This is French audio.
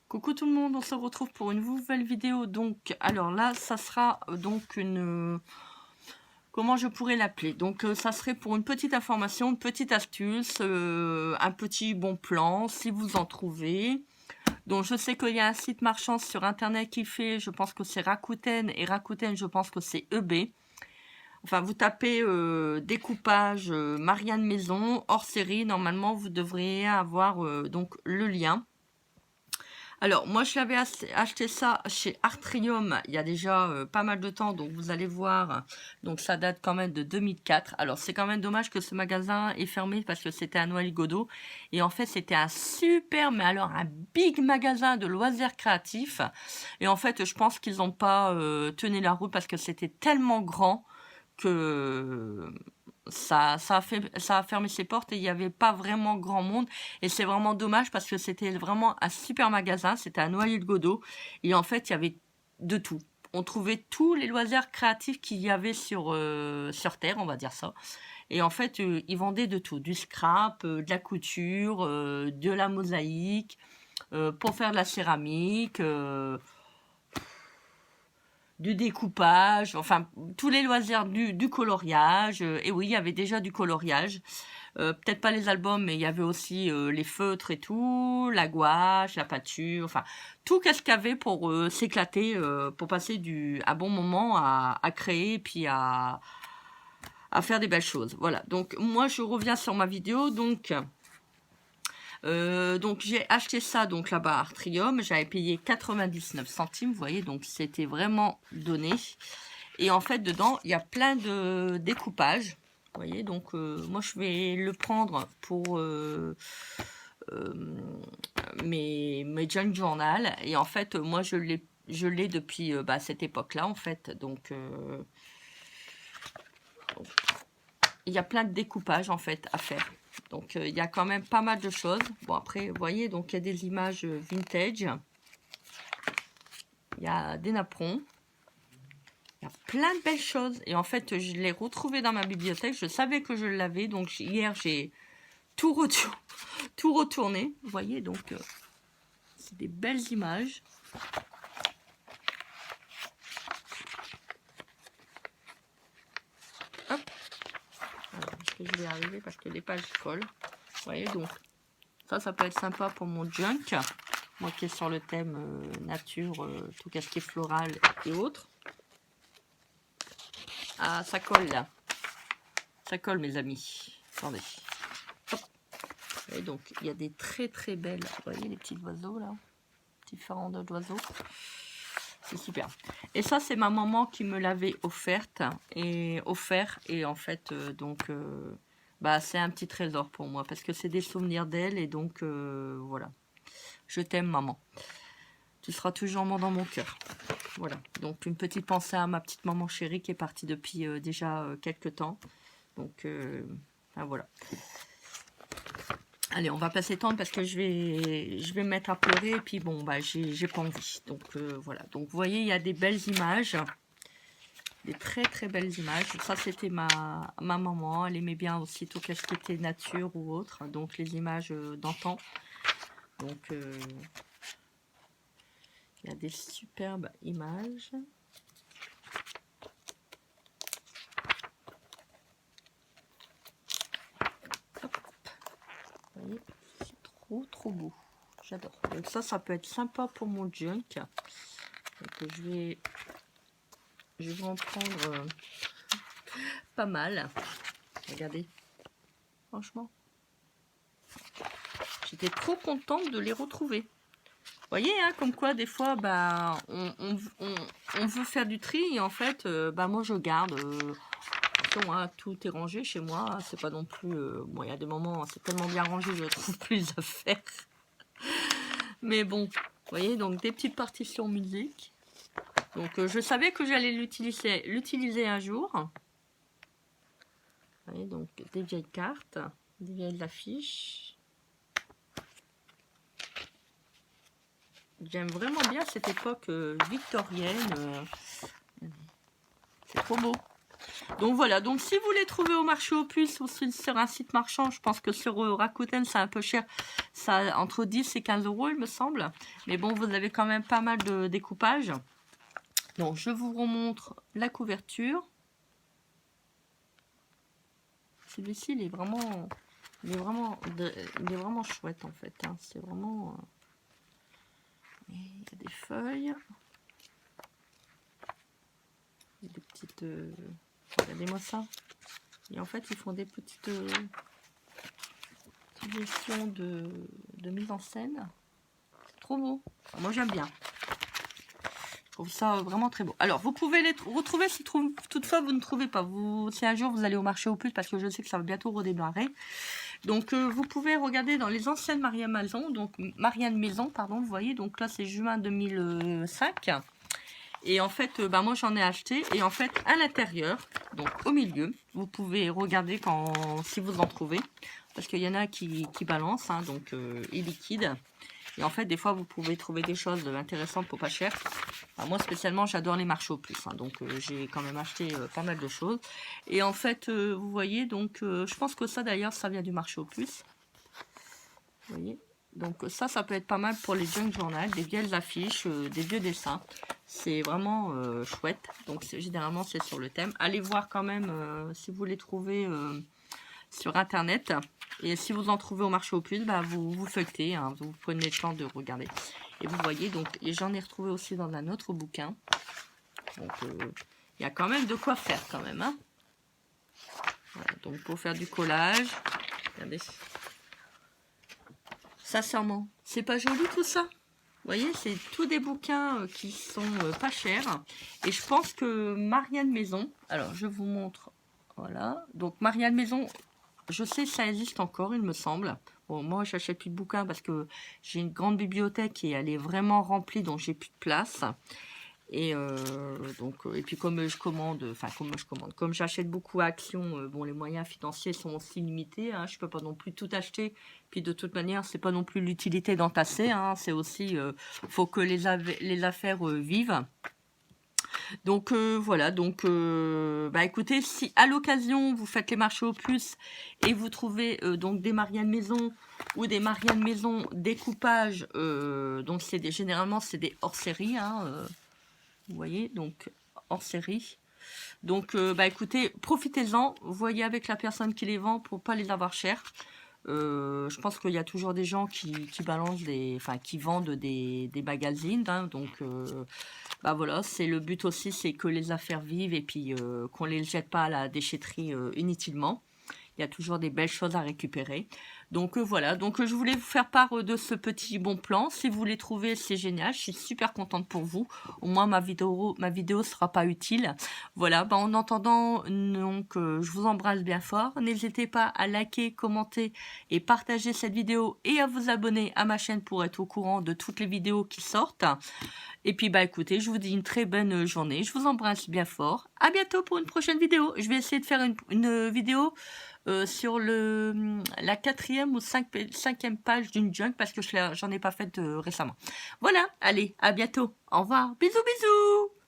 Coucou tout le monde, on se retrouve pour une nouvelle vidéo. Donc, alors là, ça sera donc une... comment je pourrais l'appeler? Donc, ça serait pour une petite information, une petite astuce, un petit bon plan, si vous en trouvez. Donc, je sais qu'il y a un site marchand sur Internet qui fait, je pense que c'est Rakuten, et Rakuten, je pense que c'est EB. Enfin, vous tapez découpage Marianne Maison, hors série, normalement, vous devriez avoir donc le lien. Alors, moi, je l'avais acheté ça chez Artrium il y a déjà pas mal de temps. Donc, vous allez voir, donc ça date quand même de 2004. Alors, c'est quand même dommage que ce magasin est fermé parce que c'était à Noël-Godot. Et en fait, c'était un super, mais alors un big magasin de loisirs créatifs. Et en fait, je pense qu'ils n'ont pas tenu la route parce que c'était tellement grand que ça a fermé ses portes et il n'y avait pas vraiment grand monde. Et c'est vraiment dommage parce que c'était vraiment un super magasin. C'était à Noyer-le-Godot. Et en fait, il y avait de tout. On trouvait tous les loisirs créatifs qu'il y avait sur Terre, on va dire ça. Et en fait, ils vendaient de tout. Du scrap, de la couture, de la mosaïque, pour faire de la céramique, du découpage, enfin tous les loisirs du coloriage. Et oui, il y avait déjà du coloriage. Peut-être pas les albums, mais il y avait aussi les feutres et tout, la gouache, la pâture, enfin tout qu'est-ce qu'il y avait pour s'éclater, pour passer un bon moment à créer et puis à faire des belles choses. Voilà, donc moi je reviens sur ma vidéo. Donc j'ai acheté ça donc là-bas à Artrium, j'avais payé 99 centimes, vous voyez, donc c'était vraiment donné. Et en fait dedans il y a plein de découpages, vous voyez, donc moi je vais le prendre pour mes junk journal. Et en fait moi je l'ai depuis cette époque-là en fait, donc il y a plein de découpages en fait à faire. Donc, il y a quand même pas mal de choses. Bon, après, vous voyez, donc il y a des images vintage. Il y a des napperons. Il y a plein de belles choses. Et en fait, je l'ai retrouvé dans ma bibliothèque. Je savais que je l'avais. Donc, hier, j'ai tout retourné. Vous voyez, donc, c'est des belles images. Hop. Alors, est-ce que je vais y arriver parce que les pages collent. Vous voyez, donc, ça peut être sympa pour mon junk. Moi qui est sur le thème nature, tout ce qui est floral et autres. Ah, ça colle là. Ça colle, mes amis. Attendez. Hop. Et donc, il y a des très très belles. Vous voyez les petits oiseaux là? Différents d'oiseaux. C'est super. Et ça, c'est ma maman qui me l'avait offert. Et en fait, c'est un petit trésor pour moi. Parce que c'est des souvenirs d'elle. Et donc, voilà. Je t'aime, maman. Tu seras toujours dans mon cœur. Voilà, donc une petite pensée à ma petite maman chérie qui est partie depuis déjà quelques temps. Donc, voilà. Allez, on va pas s'étendre parce que je vais me mettre à pleurer. Et puis bon, j'ai pas envie. Donc, voilà. Donc, vous voyez, il y a des belles images. Des très très belles images. Ça, c'était ma maman. Elle aimait bien aussi tout ce qui était nature ou autre. Donc, les images d'antan. Donc, il y a des superbes images. Vous voyez, c'est trop beau. J'adore. Donc ça peut être sympa pour mon junk. Donc je vais en prendre pas mal. Regardez. Franchement. J'étais trop contente de les retrouver. Vous voyez, hein, comme quoi, des fois, on veut faire du tri et en fait, moi, je garde. Hein, tout est rangé chez moi. C'est pas non plus... bon, il y a des moments, c'est tellement bien rangé, je trouve plus à faire. Mais bon, vous voyez, donc des petites partitions musique. Donc, je savais que j'allais l'utiliser un jour. Vous voyez, donc des vieilles cartes, des vieilles affiches. J'aime vraiment bien cette époque victorienne. C'est trop beau. Donc voilà, donc si vous les trouvez au marché aux puces ou sur un site marchand, je pense que sur Rakuten c'est un peu cher, ça entre 10 et 15 euros il me semble. Mais bon, vous avez quand même pas mal de découpage. Donc je vous remontre la couverture. Celui-ci il est vraiment chouette en fait. Hein. C'est vraiment... il y a des feuilles. Des petites... regardez-moi ça. Et en fait, ils font des petites gestions de mise en scène. C'est trop beau. Enfin, moi, j'aime bien. Je trouve ça vraiment très beau. Alors, vous pouvez les retrouver si toutefois vous ne trouvez pas. Si un jour vous allez au marché aux puces, parce que je sais que ça va bientôt redémarrer. Donc, vous pouvez regarder dans les anciennes Marianne Maison. Donc, Marianne Maison, pardon, vous voyez. Donc là, c'est juin 2005. Et en fait, moi j'en ai acheté. Et en fait, à l'intérieur, donc au milieu, vous pouvez regarder si vous en trouvez. Parce qu'il y en a qui balancent, hein, donc et liquide. Et en fait, des fois, vous pouvez trouver des choses intéressantes pour pas cher. Enfin, moi, spécialement, j'adore les marchés aux puces. Hein, donc, j'ai quand même acheté pas mal de choses. Et en fait, vous voyez, donc, je pense que ça, d'ailleurs, ça vient du marché aux puces. Vous voyez. Donc, ça peut être pas mal pour les junk journal, des vieilles affiches, des vieux dessins. C'est vraiment chouette. Donc, généralement, c'est sur le thème. Allez voir quand même si vous les trouvez sur Internet. Et si vous en trouvez au marché aux puces, vous feuilletez. Hein, vous prenez le temps de regarder. Et vous voyez, donc, et j'en ai retrouvé aussi dans un autre bouquin. Donc, il y a quand même de quoi faire, quand même. Hein. Voilà, donc, pour faire du collage. Regardez. Sincèrement, c'est pas joli tout ça? Vous voyez, c'est tous des bouquins qui sont pas chers. Et je pense que Marianne Maison, alors je vous montre, voilà. Donc Marianne Maison, je sais que ça existe encore, il me semble. Bon, moi j'achète plus de bouquins parce que j'ai une grande bibliothèque et elle est vraiment remplie, donc j'ai plus de place. Et et puis comme j'achète beaucoup à Action, bon, les moyens financiers sont aussi limités, hein, je peux pas non plus tout acheter, puis de toute manière c'est pas non plus l'utilité d'entasser, hein, c'est aussi faut que les affaires vivent. Donc voilà, donc écoutez, si à l'occasion vous faites les marchés aux puces et vous trouvez donc des Marianne Maison ou des Marianne Maison découpage, donc généralement c'est des hors-série, hein, vous voyez, donc hors série. Donc, écoutez, profitez-en. Voyez avec la personne qui les vend pour pas les avoir chers. Je pense qu'il y a toujours des gens qui balancent qui vendent des magazines. Hein, donc, voilà, c'est le but aussi, c'est que les affaires vivent et puis qu'on les jette pas à la déchetterie inutilement. Il y a toujours des belles choses à récupérer. Donc voilà, donc je voulais vous faire part de ce petit bon plan. Si vous les trouvez, c'est génial. Je suis super contente pour vous. Au moins ma vidéo sera pas utile. Voilà, en attendant, donc je vous embrasse bien fort. N'hésitez pas à liker, commenter et partager cette vidéo et à vous abonner à ma chaîne pour être au courant de toutes les vidéos qui sortent. Et puis écoutez, je vous dis une très bonne journée. Je vous embrasse bien fort. À bientôt pour une prochaine vidéo. Je vais essayer de faire une vidéo sur la 4e ou 5e page d'une junk parce que j'en ai pas fait récemment. Voilà, allez, à bientôt. Au revoir. Bisous, bisous.